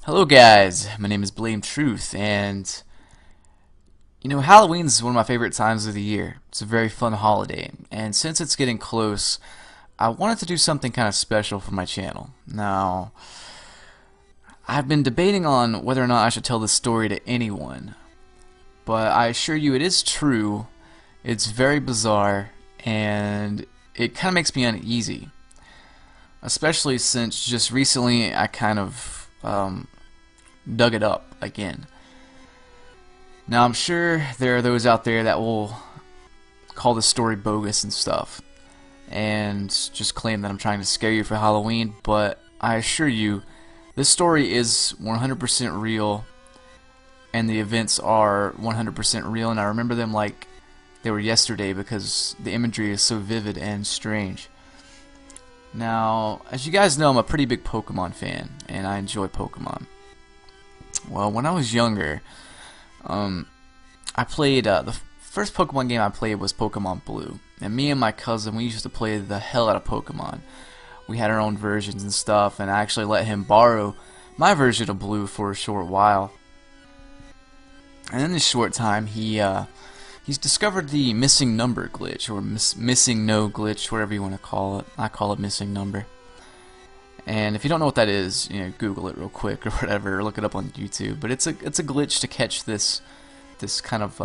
Hello guys, my name is BlameTruth, and Halloween is one of my favorite times of the year. It's a very fun holiday, and since it's getting close, I wanted to do something kind of special for my channel. Now, I've been debating on whether or not I should tell this story to anyone, but I assure you it is true, it's very bizarre, and it kind of makes me uneasy. Especially since just recently I kind of dug it up again. Now I'm sure there are those out there that will call this story bogus and stuff and just claim that I'm trying to scare you for Halloween, but I assure you this story is 100% real and the events are 100% real, and I remember them like they were yesterday because the imagery is so vivid and strange. Now, as you guys know, I'm a pretty big Pokemon fan, and I enjoy Pokemon. Well, when I was younger, I played, the first Pokemon game I played was Pokemon Blue. And me and my cousin, we used to play the hell out of Pokemon. We had our own versions and stuff, and I actually let him borrow my version of Blue for a short while. And in this short time, he's discovered the missing number glitch, or missing no glitch, whatever you want to call it. I call it missing number. And if you don't know what that is, Google it real quick or whatever, or look it up on YouTube. But it's a glitch to catch this kind of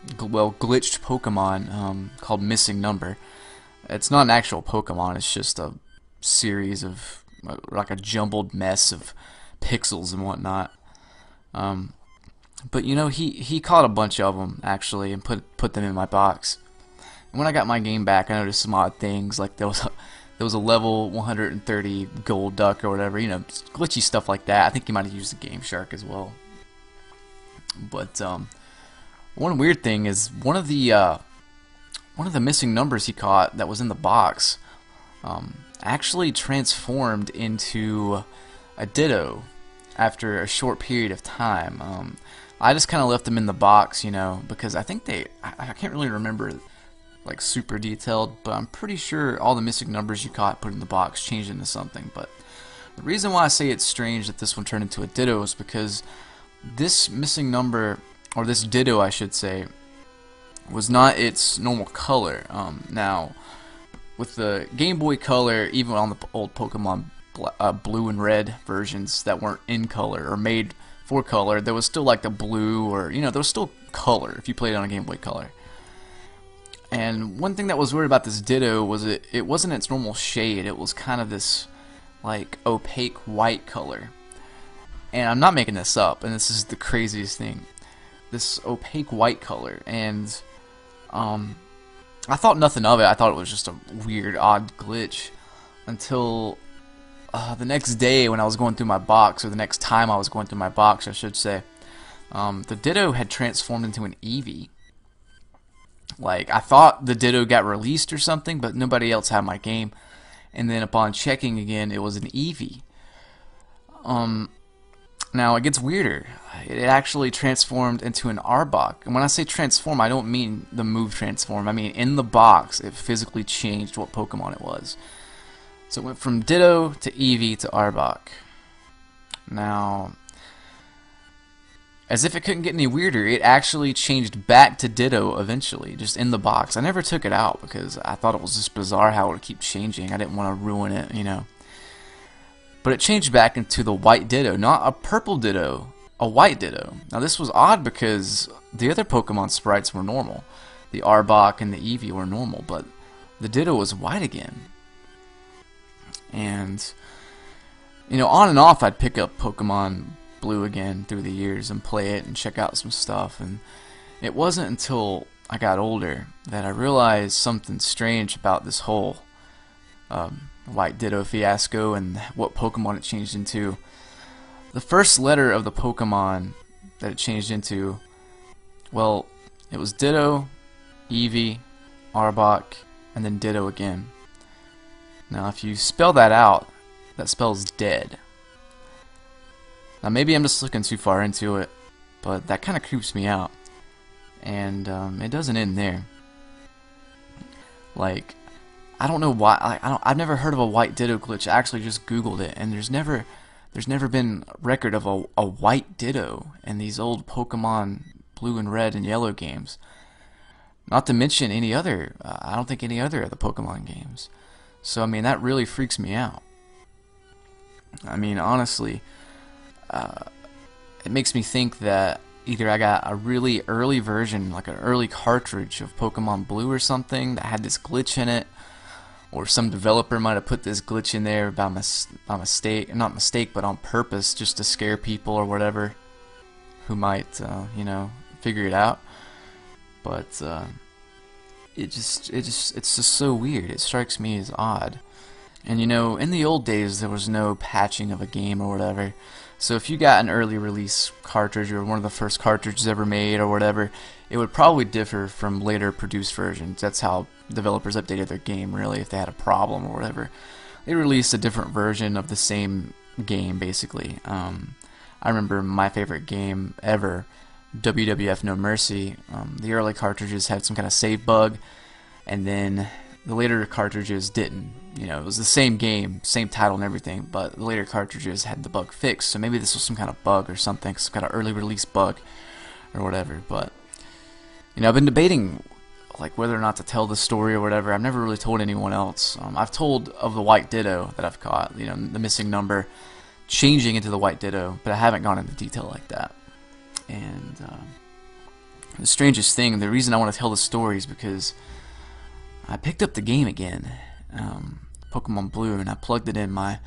glitched Pokemon called missing number. It's not an actual Pokemon. It's just a series of like a jumbled mess of pixels and whatnot. But he caught a bunch of them actually and put them in my box. And when I got my game back, I noticed some odd things, like there was a level 130 gold duck or whatever, glitchy stuff like that. I think he might have used the Game Shark as well. But one weird thing is one of the missing numbers he caught that was in the box actually transformed into a Ditto after a short period of time. I just kind of left them in the box, because I think I can't really remember like super detailed, but I'm pretty sure all the missing numbers you caught put in the box changed into something. But the reason why I say it's strange that this one turned into a Ditto is because this missing number, or this Ditto I should say, was not its normal color. Now, with the Game Boy Color, even on the old Pokemon blue and red versions that weren't in color or made for color, there was still like the blue, or there was still color if you played it on a Game Boy Color. And one thing that was weird about this Ditto was it wasn't its normal shade. It was kind of this like opaque white color. And I'm not making this up, and this is the craziest thing. This opaque white color, and I thought nothing of it. I thought it was just a weird, odd glitch until the next day when I was going through my box, or the next time I was going through my box, I should say. The Ditto had transformed into an Eevee. Like, I thought the Ditto got released or something, but nobody else had my game. And then upon checking again, it was an Eevee. Now, it gets weirder. It actually transformed into an Arbok. And when I say transform, I don't mean the move transform. I mean, in the box, it physically changed what Pokemon it was. So it went from Ditto to Eevee to Arbok. Now, as if it couldn't get any weirder, it actually changed back to Ditto eventually, just in the box. I never took it out because I thought it was just bizarre how it would keep changing. I didn't want to ruin it, But it changed back into the white Ditto, not a purple Ditto, a white Ditto. Now this was odd because the other Pokemon sprites were normal. The Arbok and the Eevee were normal, but the Ditto was white again. And, on and off I'd pick up Pokemon Blue again through the years and play it and check out some stuff, and it wasn't until I got older that I realized something strange about this whole white Ditto fiasco and what Pokemon it changed into. The first letter of the Pokemon that it changed into, well, it was Ditto, Eevee, Arbok, and then Ditto again. Now if you spell that out, that spells dead. Now maybe I'm just looking too far into it, but that kind of creeps me out. And it doesn't end there. Like, I don't know why. I've never heard of a white Ditto glitch. I actually just Googled it, and there's there's never been a record of a white Ditto in these old Pokemon Blue and Red and Yellow games. Not to mention any other, I don't think any other of the Pokemon games. So, I mean, that really freaks me out. I mean, honestly, it makes me think that either I got a really early version, like an early cartridge of Pokemon Blue or something that had this glitch in it, or some developer might have put this glitch in there by mistake, not mistake, but on purpose, just to scare people or whatever, who might, figure it out. But it's just so weird. It strikes me as odd. And in the old days there was no patching of a game or whatever. So if you got an early release cartridge or one of the first cartridges ever made or whatever, it would probably differ from later produced versions. That's how developers updated their game, really, if they had a problem or whatever. They released a different version of the same game, basically. I remember my favorite game ever, WWF No Mercy. The early cartridges had some kind of save bug, and then the later cartridges didn't. It was the same game, same title and everything, but the later cartridges had the bug fixed. So maybe this was some kind of bug or something, some kind of early release bug or whatever. But I've been debating like whether or not to tell the story or whatever. I've never really told anyone else. I've told of the white Ditto that I've caught, the missing number changing into the white Ditto, but I haven't gone into detail like that. And the strangest thing, the reason I want to tell the story is because I picked up the game again, Pokemon Blue, and I plugged it in my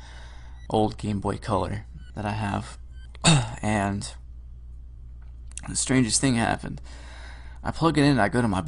old Game Boy Color that I have, and the strangest thing happened. I plug it in and I go to my